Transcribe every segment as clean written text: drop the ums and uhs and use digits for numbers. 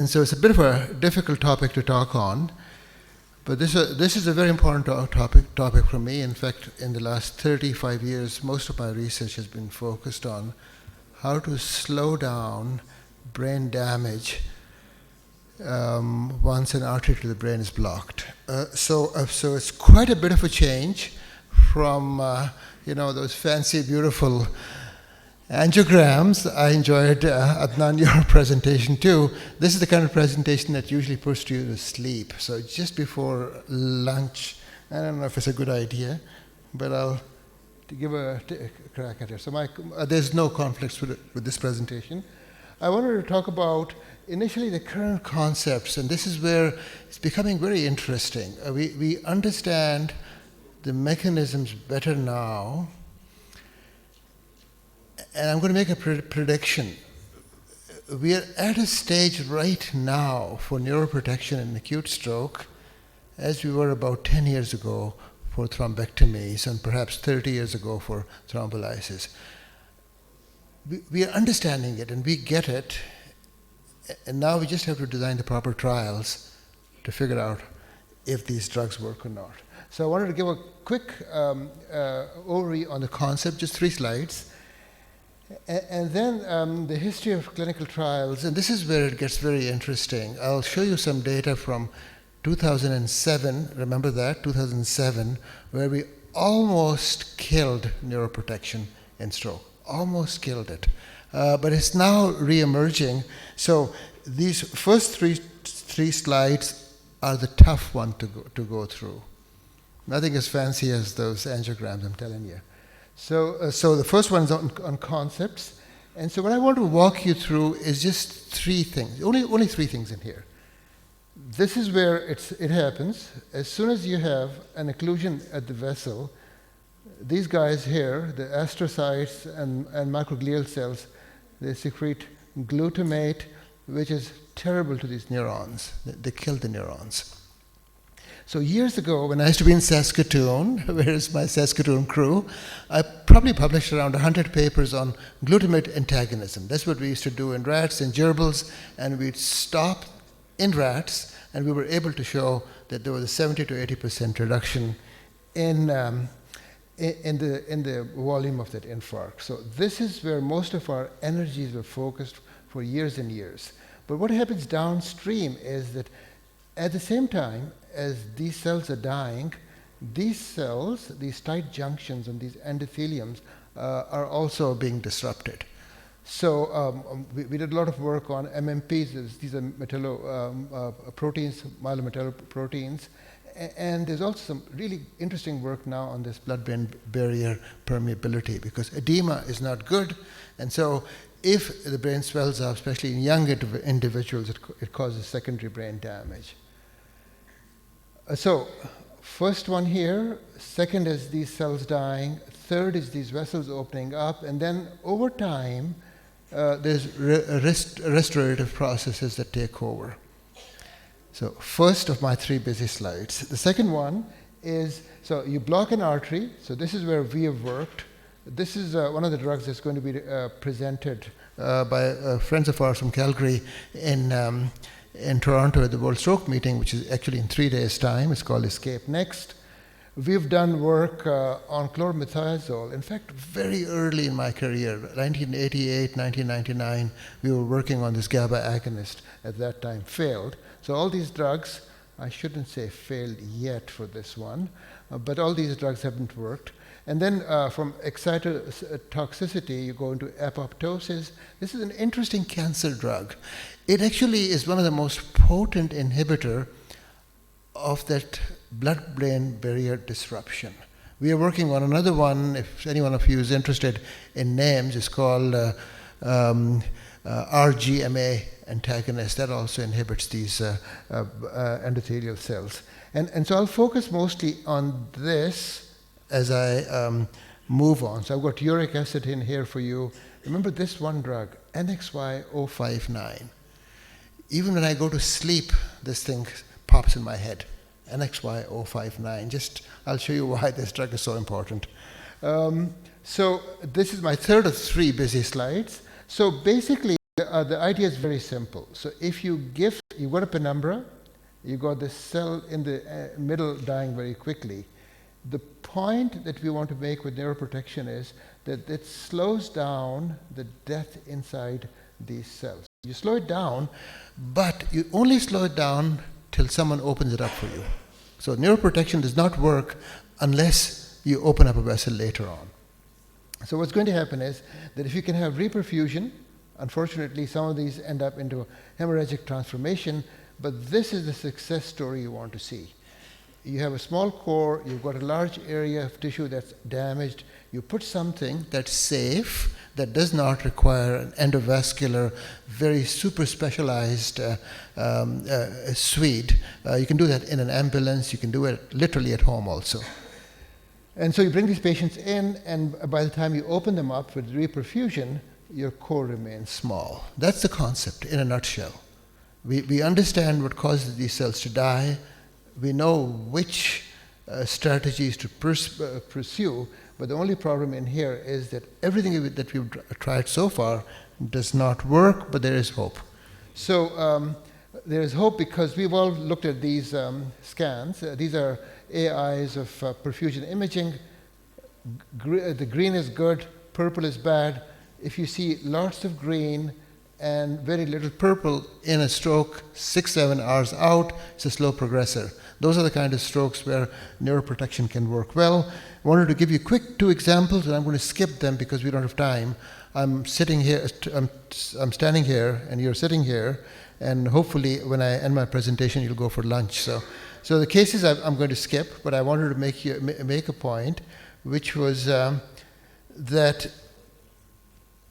And so it's a bit of a difficult topic to talk on, but this is a very important topic for me. In fact, in the last 35 years, most of my research has been focused on how to slow down brain damage once an artery to the brain is blocked. So it's quite a bit of a change from those fancy, beautiful angiograms. I enjoyed, Adnan, your presentation too. This is the kind of presentation that usually puts you to sleep. So just before lunch, I don't know if it's a good idea, but I'll give a crack at it. So there's no conflicts with this presentation. I wanted to talk about initially the current concepts, and this is where it's becoming very interesting. We understand the mechanisms better now. And I'm going to make a prediction. We are at a stage right now for neuroprotection in acute stroke as we were about 10 years ago for thrombectomies and perhaps 30 years ago for thrombolysis. We are understanding it and we get it, and now we just have to design the proper trials to figure out if these drugs work or not. So I wanted to give a quick overview on the concept, just 3 slides. And then the history of clinical trials, and this is where it gets very interesting. I'll show you some data from 2007, remember that, 2007, where we almost killed neuroprotection in stroke, almost killed it. But it's now re-emerging. So these first three slides are the tough one to go through. Nothing as fancy as those angiograms, I'm telling you. So the first one is on concepts. And so what I want to walk you through is just 3 things, only 3 things in here. This is where it happens. As soon as you have an occlusion at the vessel, these guys here, the astrocytes and microglial cells, they secrete glutamate, which is terrible to these neurons. They kill the neurons. So years ago, when I used to be in Saskatoon, where's my Saskatoon crew, I probably published around 100 papers on glutamate antagonism. That's what we used to do in rats and gerbils, and we'd stop in rats, and we were able to show that there was a 70 to 80% reduction in the volume of that infarct. So this is where most of our energies were focused for years and years. But what happens downstream is that at the same time as these cells are dying, these cells, these tight junctions and these endotheliums are also being disrupted. So we did a lot of work on MMPs. These are proteins, myelometalloproteins. And there's also some really interesting work now on this blood-brain barrier permeability, because edema is not good. And so if the brain swells up, especially in young individuals, it causes secondary brain damage. So first one here, second is these cells dying, third is these vessels opening up, and then over time, there's restorative processes that take over. So first of my 3 busy slides. The second one is, so you block an artery, so this is where we have worked. This is one of the drugs that's going to be presented by friends of ours from Calgary in Toronto at the World Stroke Meeting, which is actually in 3 days' time. It's called Escape Next. We've done work on chlormethiazole. In fact, very early in my career, 1988, 1999, we were working on this GABA agonist. At that time, failed. So all these drugs, I shouldn't say failed yet for this one, but all these drugs haven't worked. And then from excitotoxicity, you go into apoptosis. This is an interesting cancer drug. It actually is one of the most potent inhibitor of that blood-brain barrier disruption. We are working on another one, if any one of you is interested in names, it's called RGMA antagonist. That also inhibits these endothelial cells. And so I'll focus mostly on this as I move on. So I've got uric acid in here for you. Remember this one drug, NXY059. Even when I go to sleep, this thing pops in my head, NXY059. I'll show you why this drug is so important. So this is my third of 3 busy slides. So basically, the idea is very simple. So if you got a penumbra, you got the cell in the middle dying very quickly. The point that we want to make with neuroprotection is that it slows down the death inside these cells. You slow it down, but you only slow it down till someone opens it up for you. So neuroprotection does not work unless you open up a vessel later on. So what's going to happen is that if you can have reperfusion, unfortunately some of these end up into hemorrhagic transformation, but this is the success story you want to see. You have a small core, you've got a large area of tissue that's damaged, you put something that's safe, that does not require an endovascular, very super specialized suite. You can do that in an ambulance, you can do it literally at home also. And so you bring these patients in, and by the time you open them up with reperfusion, your core remains small. That's the concept in a nutshell. We understand what causes these cells to die. We know which strategies to pursue, but the only problem in here is that everything that we've tried so far does not work, but there is hope. So there is hope because we've all looked at these scans. These are AIs of perfusion imaging. The green is good, purple is bad. If you see lots of green and very little purple in a stroke, 6-7 hours out, it's a slow progressor. Those are the kind of strokes where neuroprotection can work well. I wanted to give you quick 2 examples, and I'm going to skip them because we don't have time. I'm sitting here, I'm standing here, and you're sitting here, and hopefully when I end my presentation, you'll go for lunch. So the cases I'm going to skip, but I wanted to make a point, which was that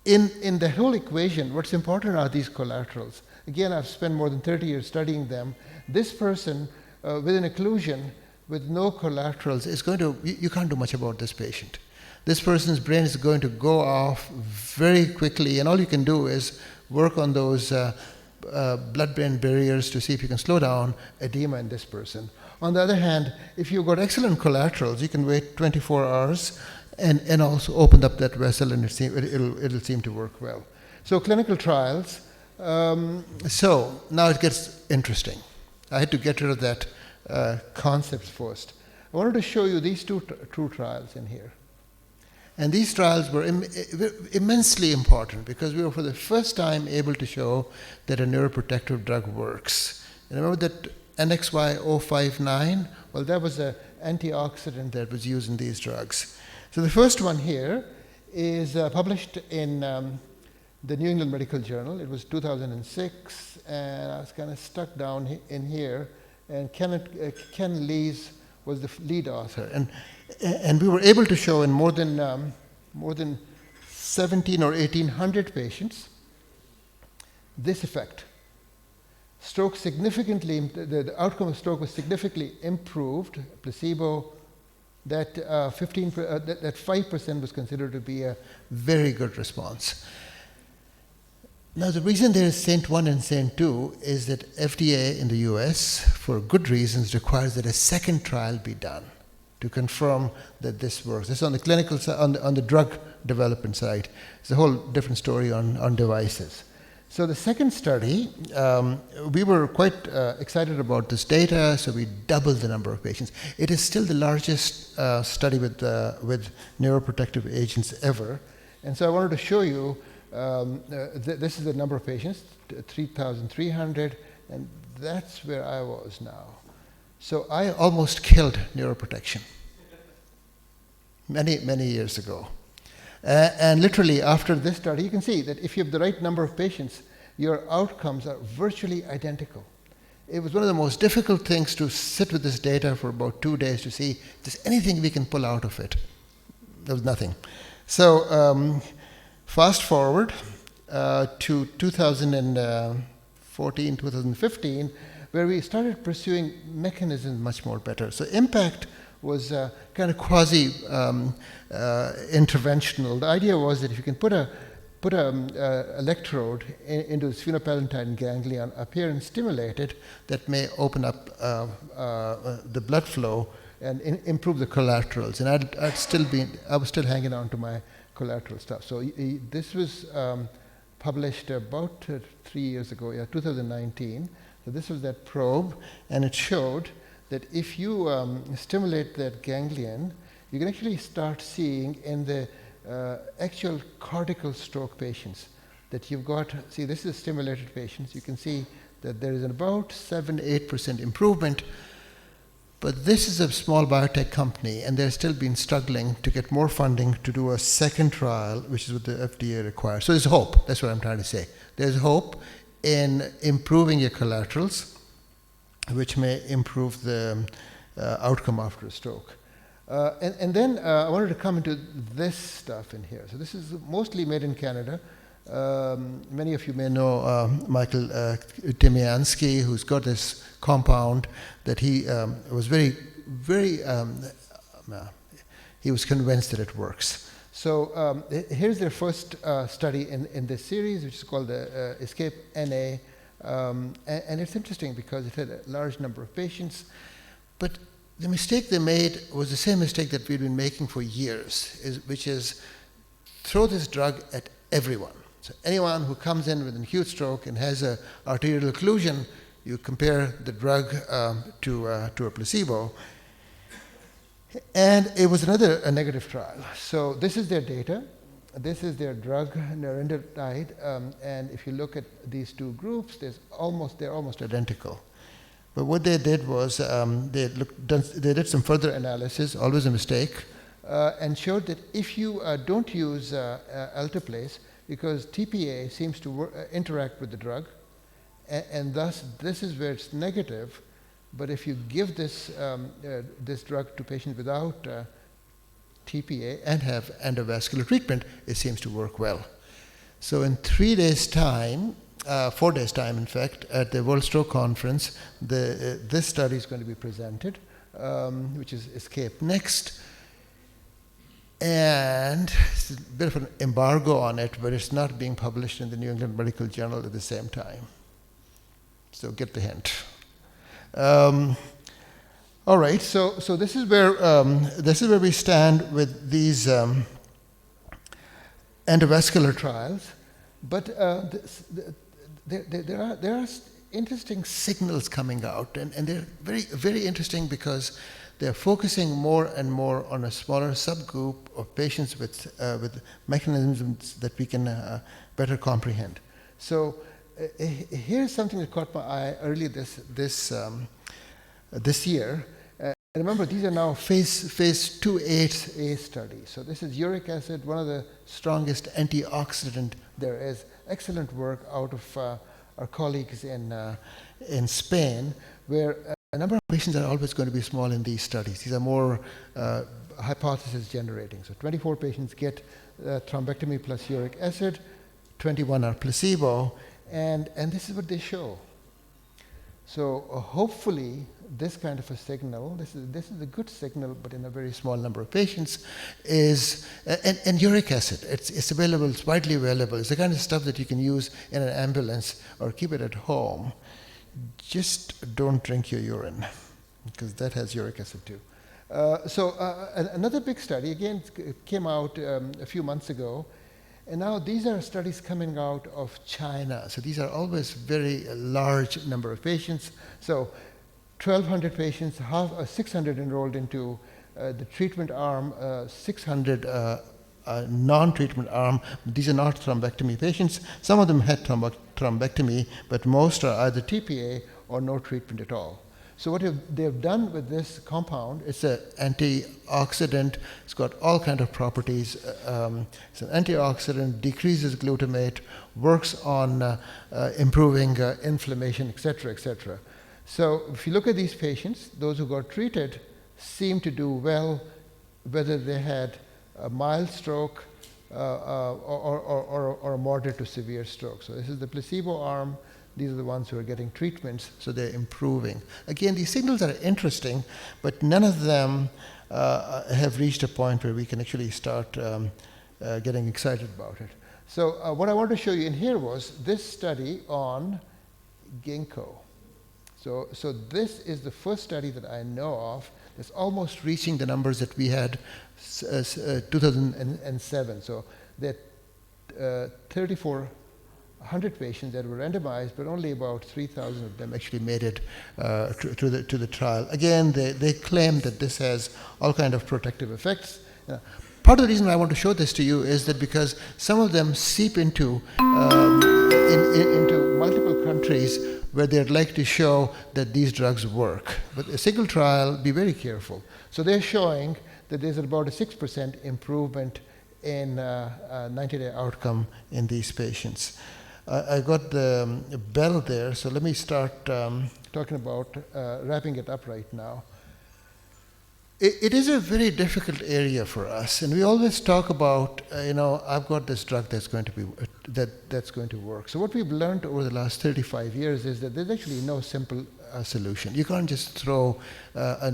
in the whole equation, what's important are these collaterals. Again, I've spent more than 30 years studying them. This person with an occlusion with no collaterals is going to, you can't do much about this patient. This person's brain is going to go off very quickly, and all you can do is work on those blood-brain barriers to see if you can slow down edema in this person. On the other hand, if you've got excellent collaterals, you can wait 24 hours and also open up that vessel, and it'll seem to work well. So clinical trials. So now it gets interesting. I had to get rid of that concept first. I wanted to show you these two trials in here. And these trials were immensely important because we were for the first time able to show that a neuroprotective drug works. And remember that NXY059? Well, that was an antioxidant that was used in these drugs. So the first one here is published in the New England Medical Journal. It was 2006, and I was kind of stuck down in here. And Ken Lees was the lead author, and we were able to show in more than 17 or 1800 patients this effect. Stroke significantly, the outcome of stroke was significantly improved. Placebo, that 5% was considered to be a very good response. Now, the reason there is SAINT 1 and SAINT 2 is that FDA in the US, for good reasons, requires that a second trial be done to confirm that this works. This is on the clinical side, on the drug development side. It's a whole different story on devices. So the second study, we were quite excited about this data, so we doubled the number of patients. It is still the largest study with neuroprotective agents ever. And so I wanted to show you this is the number of patients, 3,300, and that's where I was now. So I almost killed neuroprotection many years ago. And literally after this study, you can see that if you have the right number of patients, your outcomes are virtually identical. It was one of the most difficult things to sit with this data for about 2 days to see if there's anything we can pull out of it. There was nothing. So fast forward to 2014, 2015, where we started pursuing mechanisms much more better. So IMPACT was kind of quasi-interventional. The idea was that if you can put a electrode into the sphenopalatine ganglion up here and stimulate it, that may open up the blood flow and improve the collaterals. And I was still hanging on to my collateral stuff. So this was published about 3 years ago, 2019. So this was that probe, and it showed that if you stimulate that ganglion, you can actually start seeing in the actual cortical stroke patients that you've got, see, this is stimulated patients. You can see that there is an about 7-8% improvement. But this is a small biotech company, and they're still been struggling to get more funding to do a second trial, which is what the FDA requires. So there's hope. That's what I'm trying to say. There's hope in improving your collaterals, which may improve the outcome after a stroke. And then I wanted to come into this stuff in here. So this is mostly made in Canada. Many of you may know Michael Tymiansky, who's got this compound that he was very, he was convinced that it works. So here's their first study in this series, which is called the Escape NA. And it's interesting because it had a large number of patients. But the mistake they made was the same mistake that we've been making for years, which is throw this drug at everyone. So anyone who comes in with an acute stroke and has an arterial occlusion, you compare the drug to a placebo. And it was a negative trial. So this is their data. This is their drug, nerandomide. And if you look at these two groups, they're almost identical. But what they did was they did some further analysis, always a mistake, and showed that if you don't use alteplase, because TPA seems to interact with the drug, and thus this is where it's negative. But if you give this drug to patients without TPA and have endovascular treatment, it seems to work well. So in 3 days' time, 4 days' time, in fact, at the World Stroke Conference, this study is going to be presented, which is Escape Next. And it's a bit of an embargo on it, but it's not being published in the New England Medical Journal at the same time. So get the hint. All right, so this is where we stand with these endovascular trials. But there are interesting signals coming out, and they're very, very interesting because they're focusing more and more on a smaller subgroup of patients with mechanisms that we can better comprehend. So here's something that caught my eye early this year. Remember, these are now phase 2A studies. So this is uric acid, one of the strongest antioxidant there is. Excellent work out of our colleagues in Spain, where a number of patients are always going to be small in these studies. These are more hypothesis generating. So 24 patients get thrombectomy plus uric acid, 21 are placebo, and this is what they show. So hopefully this kind of a signal, this is a good signal, but in a very small number of patients, is and uric acid. It's available. It's widely available. It's the kind of stuff that you can use in an ambulance or keep it at home. Just don't drink your urine, because that has uric acid too. So another big study, again, it came out a few months ago, and now these are studies coming out of China. So these are always very large number of patients. So 1,200 patients, 600 enrolled into the treatment arm, 600 non-treatment arm. These are not thrombectomy patients. Some of them had thrombectomy, but most are either TPA or no treatment at all. So what they've done with this compound, it's an antioxidant. It's got all kinds of properties. It's an antioxidant, decreases glutamate, works on improving inflammation, et cetera, et cetera. So if you look at these patients, those who got treated seem to do well, whether they had a mild stroke or a moderate to severe stroke. So this is the placebo arm. These are the ones who are getting treatments, so they're improving. Again, these signals are interesting, but none of them have reached a point where we can actually start getting excited about it. So what I wanted to show you in here was this study on ginkgo. So this is the first study that I know of that's almost reaching the numbers that we had 2007. So that 34 100 patients that were randomized, but only about 3,000 of them actually made it to the trial. Again, they claim that this has all kind of protective effects. Part of the reason I want to show this to you is that because some of them seep into multiple countries where they'd like to show that these drugs work. But a single trial, be very careful. So they're showing that there's about a 6% improvement in 90-day outcome in these patients. I got the bell there, so let me start talking about wrapping it up right now. It is a very difficult area for us, and we always talk about, I've got this drug that's going to be that's going to work. So what we've learned over the last 35 years is that there's actually no simple solution. You can't just throw a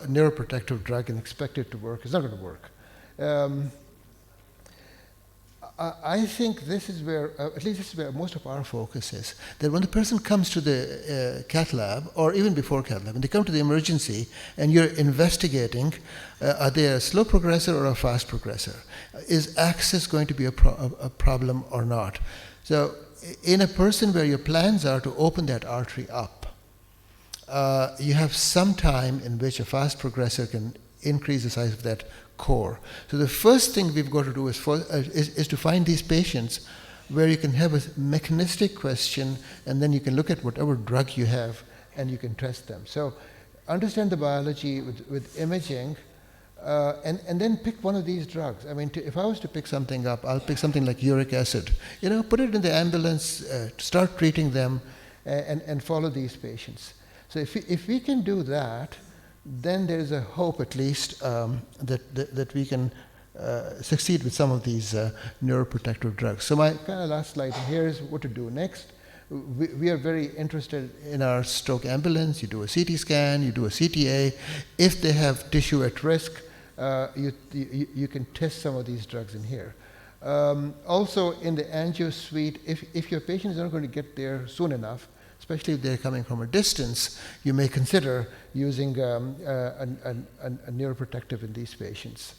neuroprotective drug and expect it to work. It's not going to work. I think this is where, at least this is where most of our focus is, that when the person comes to the cath lab, or even before cath lab, when they come to the emergency and you're investigating, are they a slow progressor or a fast progressor? Is access going to be a problem or not? So in a person where your plans are to open that artery up, you have some time in which a fast progressor can increase the size of that core. So the first thing we've got to do is to find these patients where you can have a mechanistic question, and then you can look at whatever drug you have and you can test them. So understand the biology with imaging, and then pick one of these drugs. I mean, if I was to pick something up, I'll pick something like uric acid. Put it in the ambulance, start treating them, and follow these patients. So if we can do that, then there is a hope, at least, that we can succeed with some of these neuroprotective drugs. So my kind of last slide here is what to do next. We are very interested in our stroke ambulance. You do a CT scan, you do a CTA. If they have tissue at risk, you can test some of these drugs in here. Also, in the angio suite, if your patient is not going to get there soon enough, especially if they're coming from a distance, you may consider using a neuroprotective in these patients.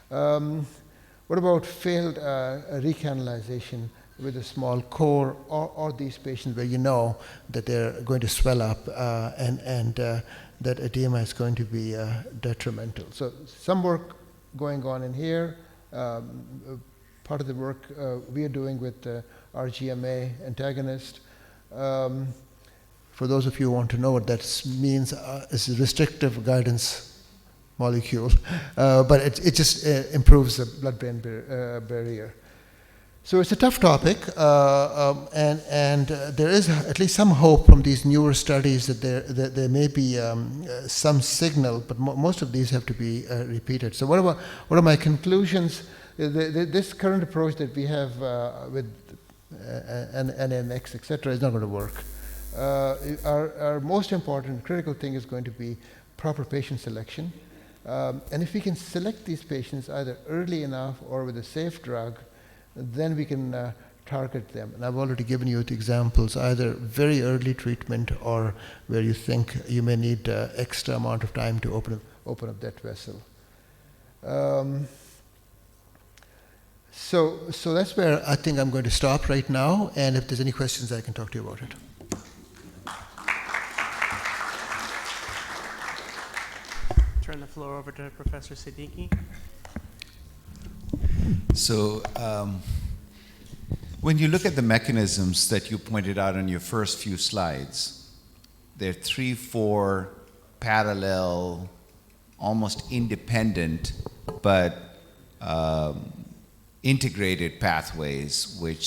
What about failed recanalization with a small core, or these patients where you know that they're going to swell up and that edema is going to be detrimental? So some work going on in here. Part of the work we are doing with RGMA antagonist. For those of you who want to know what that means, it's a restrictive guidance molecule, but it just improves the blood-brain barrier. So it's a tough topic, and there is at least some hope from these newer studies that there may be some signal, but most of these have to be repeated. So what are my conclusions? This current approach that we have with NMX, etc., is not going to work. Our most important critical thing is going to be proper patient selection. And if we can select these patients either early enough or with a safe drug, then we can target them. And I've already given you the examples, either very early treatment or where you think you may need extra amount of time to open up that vessel. So that's where I think I'm going to stop right now, and if there's any questions, I can talk to you about it. Turn the floor over to Professor Siddiqui. So when you look at the mechanisms that you pointed out on your first few slides, there are 3, 4 parallel, almost independent, but integrated pathways which